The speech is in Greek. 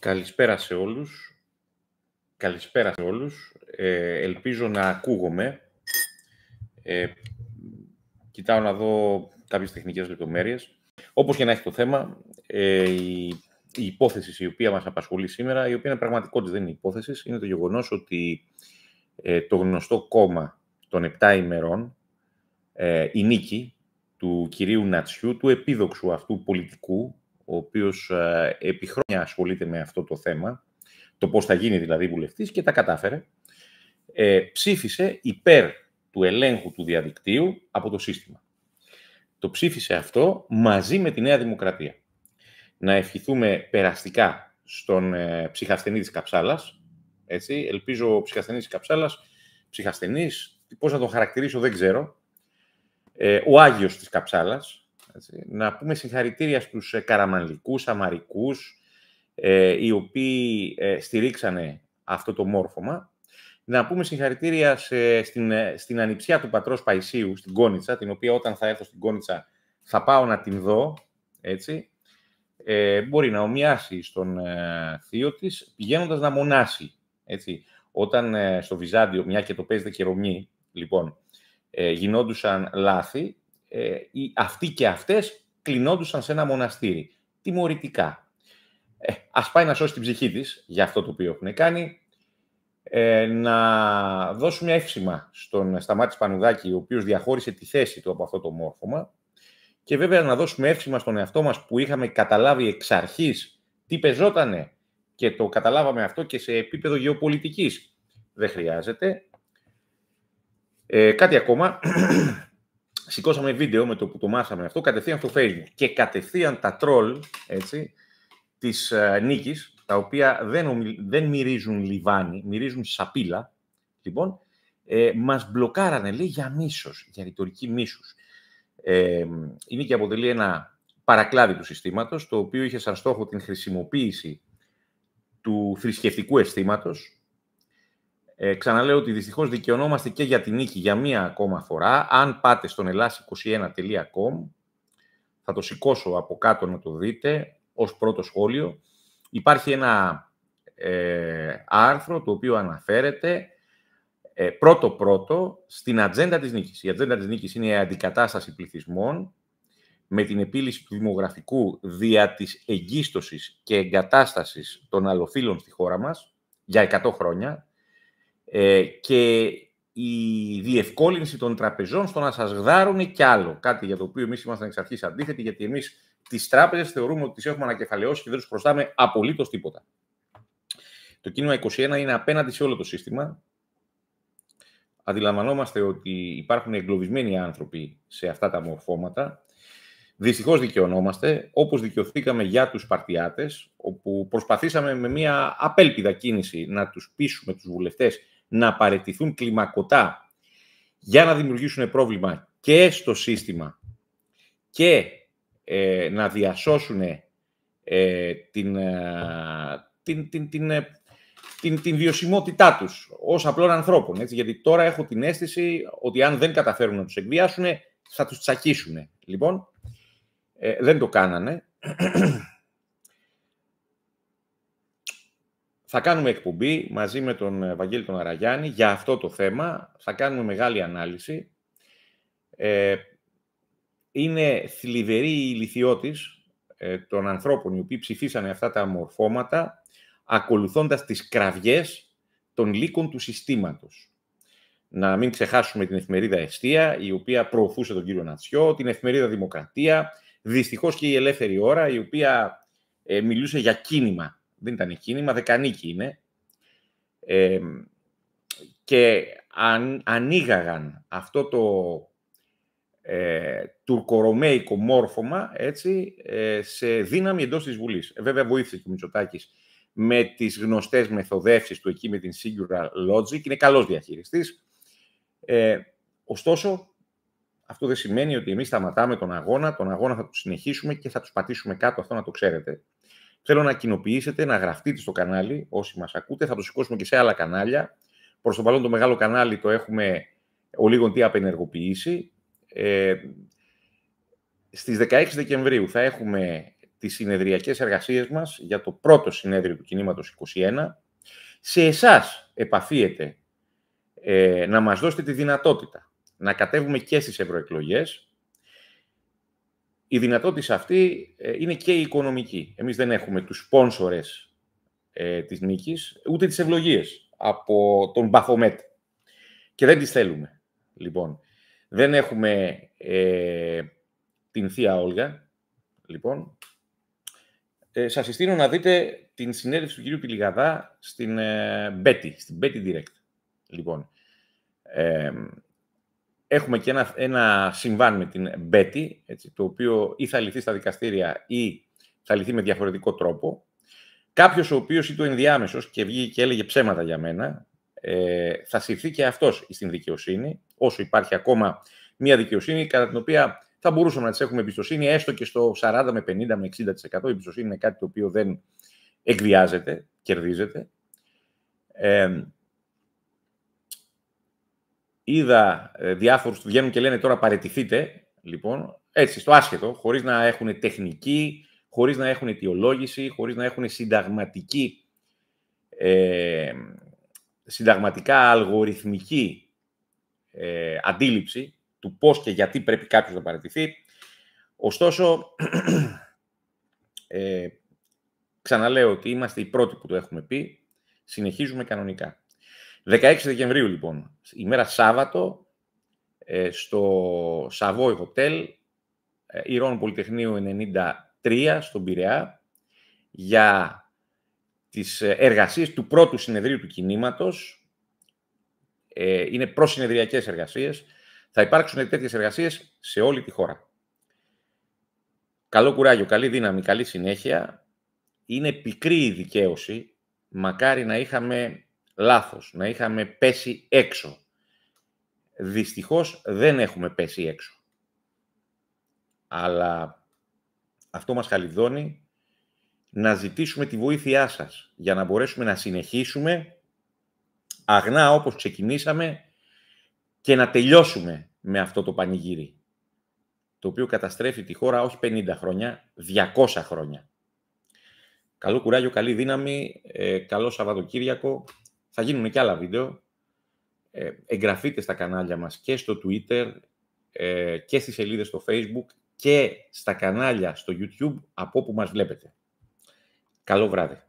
Καλησπέρα σε όλους. Καλησπέρα σε όλους. Ελπίζω να ακούγομαι. Κοιτάω να δω κάποιες τεχνικές λεπτομέρειες. Όπως και να έχει το θέμα, η υπόθεση η οποία μας απασχολεί σήμερα, η οποία είναι πραγματικότητα, δεν είναι υπόθεση, είναι το γεγονός ότι το γνωστό κόμμα των 7 ημερών, η νίκη του κυρίου Νατσιού, του επίδοξου αυτού πολιτικού, ο οποίος επί χρόνια ασχολείται με αυτό το θέμα, το πώς θα γίνει δηλαδή βουλευτής, και τα κατάφερε, ψήφισε υπέρ του ελέγχου του διαδικτύου από το σύστημα. Το ψήφισε αυτό μαζί με τη Νέα Δημοκρατία. Να ευχηθούμε περαστικά στον ψυχασθενή της Καψάλας. Έτσι. Ελπίζω ο ψυχασθενής της Καψάλας, ψυχασθενής, πώς να τον χαρακτηρίσω δεν ξέρω, ο Άγιος της Καψάλας. Έτσι. Να πούμε συγχαρητήρια στους καραμανλικούς, αμαρικούς, οι οποίοι στηρίξανε αυτό το μόρφωμα. Να πούμε συγχαρητήρια στην ανιψιά του πατρός Παϊσίου, στην Κόνιτσα, την οποία όταν θα έρθω στην Κόνιτσα θα πάω να την δω, έτσι. Μπορεί να ομοιάσει στον θείο της, πηγαίνοντας να μονάσει, έτσι. Όταν στο Βυζάντιο, μια και το παίζεται και Ρωμιή, λοιπόν, γινόντουσαν λάθη, αυτοί και αυτές κλεινόντουσαν σε ένα μοναστήρι, τιμωρητικά. Ας πάει να σώσει την ψυχή της για αυτό το οποίο έχουν κάνει. Να δώσουμε εύσημα στον Σταμάτη Πανουδάκη, ο οποίος διαχώρισε τη θέση του από αυτό το μόρφωμα, και βέβαια να δώσουμε εύσημα στον εαυτό μας που είχαμε καταλάβει εξ αρχής τι πεζότανε και το καταλάβαμε αυτό και σε επίπεδο γεωπολιτικής. Δεν χρειάζεται. Κάτι ακόμα. Σηκώσαμε βίντεο με το που το μάθαμε αυτό κατευθείαν στο Facebook και κατευθείαν τα τρόλ, έτσι, της νίκης, τα οποία δεν μυρίζουν λιβάνι, μυρίζουν σαπίλα, λοιπόν, μας μπλοκάρανε, λέει, για μίσος, για ρητορική μίσους. Η νίκη αποτελεί ένα παρακλάδι του συστήματος, το οποίο είχε σαν στόχο την χρησιμοποίηση του θρησκευτικού αισθήματος. Ξαναλέω ότι δυστυχώς δικαιωνόμαστε και για την νίκη για μία ακόμα φορά. Αν πάτε στον ellas21.com, θα το σηκώσω από κάτω να το δείτε, ως πρώτο σχόλιο. Υπάρχει ένα άρθρο το οποίο αναφέρεται πρώτο στην ατζέντα της νίκης. Η ατζέντα της νίκης είναι η αντικατάσταση πληθυσμών με την επίλυση του δημογραφικού δια της εγκίστοσης και εγκατάστασης των αλλοφύλων στη χώρα μας για 100 χρόνια και η διευκόλυνση των τραπεζών στο να σας γδάρουν κι άλλο. Κάτι για το οποίο εμείς ήμασταν εξ αρχής αντίθετοι, γιατί εμείς τις τράπεζες θεωρούμε ότι τις έχουμε ανακεφαλαιώσει και δεν τους χρωστάμε απολύτως τίποτα. Το κίνημα 21 είναι απέναντι σε όλο το σύστημα. Αντιλαμβανόμαστε ότι υπάρχουν εγκλωβισμένοι άνθρωποι σε αυτά τα μορφώματα. Δυστυχώς δικαιωνόμαστε, όπως δικαιωθήκαμε για τους Σπαρτιάτες, όπου προσπαθήσαμε με μια απέλπιδα κίνηση να τους πείσουμε τους βουλευτές να παραιτηθούν κλιμακωτά για να δημιουργήσουν πρόβλημα και στο σύστημα και να διασώσουν την βιωσιμότητά τους ως απλών ανθρώπων. Έτσι, γιατί τώρα έχω την αίσθηση ότι αν δεν καταφέρουν να τους εκβιάσουν, θα τους τσακίσουν. Λοιπόν, δεν το κάνανε. Θα κάνουμε εκπομπή μαζί με τον Βαγγέλη τον Αραγιάννη για αυτό το θέμα. Θα κάνουμε μεγάλη ανάλυση. Είναι θλιβερή η ηλιθιότης των ανθρώπων οι οποίοι ψηφίσανε αυτά τα μορφώματα ακολουθώντας τις κραυγές των λύκων του συστήματος. Να μην ξεχάσουμε την εφημερίδα Εστία, η οποία προωθούσε τον κύριο Νατσιό, την εφημερίδα Δημοκρατία, δυστυχώς και η Ελεύθερη Ώρα, η οποία μιλούσε για κίνημα. Δεν ήταν κίνημα, δεκανίκη είναι. Και ανοίγαγαν αυτό το τουρκορωμαϊκό μόρφωμα, έτσι, σε δύναμη εντός της Βουλής. Βέβαια βοήθησε και ο Μητσοτάκης με τις γνωστές μεθοδεύσεις του εκεί με την Singular Logic. Είναι καλός διαχειριστής. Ωστόσο, αυτό δεν σημαίνει ότι εμείς σταματάμε τον αγώνα. Τον αγώνα θα το συνεχίσουμε και θα τους πατήσουμε κάτω, αυτό να το ξέρετε. Θέλω να κοινοποιήσετε, να γραφτείτε στο κανάλι, όσοι μας ακούτε. Θα το σηκώσουμε και σε άλλα κανάλια. Προς το παρόν το μεγάλο κανάλι το έχουμε ολίγον απενεργοποιήσει. Στις 16 Δεκεμβρίου θα έχουμε τις συνεδριακές εργασίες μας για το πρώτο συνέδριο του Κινήματος 21. Σε εσάς επαφίεται να μας δώσετε τη δυνατότητα να κατέβουμε και στις ευρωεκλογές. Η δυνατότητα αυτή είναι και η οικονομική. Εμείς δεν έχουμε τους σπόνσορες της νίκης, ούτε τις ευλογίες από τον Μπαφομέτ. Και δεν τις θέλουμε. Λοιπόν, δεν έχουμε την Θεία Όλγα. Λοιπόν, σας συστήνω να δείτε την συνέντευξη του κυρίου Τηλιγαδά στην Betty Direct. Λοιπόν, έχουμε και ένα συμβάν με την Betty, έτσι, το οποίο ή θα λυθεί στα δικαστήρια ή θα λυθεί με διαφορετικό τρόπο. Κάποιος ο οποίος ή το ενδιάμεσος και βγήκε και έλεγε ψέματα για μένα, θα συρθεί και αυτός στην δικαιοσύνη, όσο υπάρχει ακόμα μια δικαιοσύνη κατά την οποία θα μπορούσαμε να της έχουμε εμπιστοσύνη, έστω και στο 40 με 50 με 60%. Η εμπιστοσύνη είναι κάτι το οποίο δεν εκβιάζεται, κερδίζεται. Είδα διάφορους που βγαίνουν και λένε τώρα παραιτηθείτε, λοιπόν, έτσι, στο άσχετο, χωρίς να έχουν τεχνική, χωρίς να έχουν αιτιολόγηση, χωρίς να έχουν συνταγματικά αλγοριθμική αντίληψη του πώς και γιατί πρέπει κάποιος να παραιτηθεί. Ωστόσο, ξαναλέω ότι είμαστε οι πρώτοι που το έχουμε πει, συνεχίζουμε κανονικά. 16 Δεκεμβρίου, λοιπόν, ημέρα Σάββατο, στο Savoy Hotel, Ηρών Πολυτεχνείου 93, στον Πειραιά, για τις εργασίες του πρώτου συνεδρίου του κινήματος. Είναι προσυνεδριακές εργασίες. Θα υπάρξουν τέτοιες εργασίες σε όλη τη χώρα. Καλό κουράγιο, καλή δύναμη, καλή συνέχεια. Είναι πικρή η δικαίωση. Μακάρι να είχαμε λάθος, να είχαμε πέσει έξω. Δυστυχώς δεν έχουμε πέσει έξω. Αλλά αυτό μας χαλιδώνει να ζητήσουμε τη βοήθειά σας για να μπορέσουμε να συνεχίσουμε αγνά όπως ξεκινήσαμε και να τελειώσουμε με αυτό το πανηγύρι, το οποίο καταστρέφει τη χώρα όχι 50 χρόνια, 200 χρόνια. Καλό κουράγιο, καλή δύναμη, καλό Σαββατοκύριακο. Θα γίνουν και άλλα βίντεο. Εγγραφείτε στα κανάλια μας και στο Twitter και στις σελίδες στο Facebook και στα κανάλια στο YouTube από όπου μας βλέπετε. Καλό βράδυ.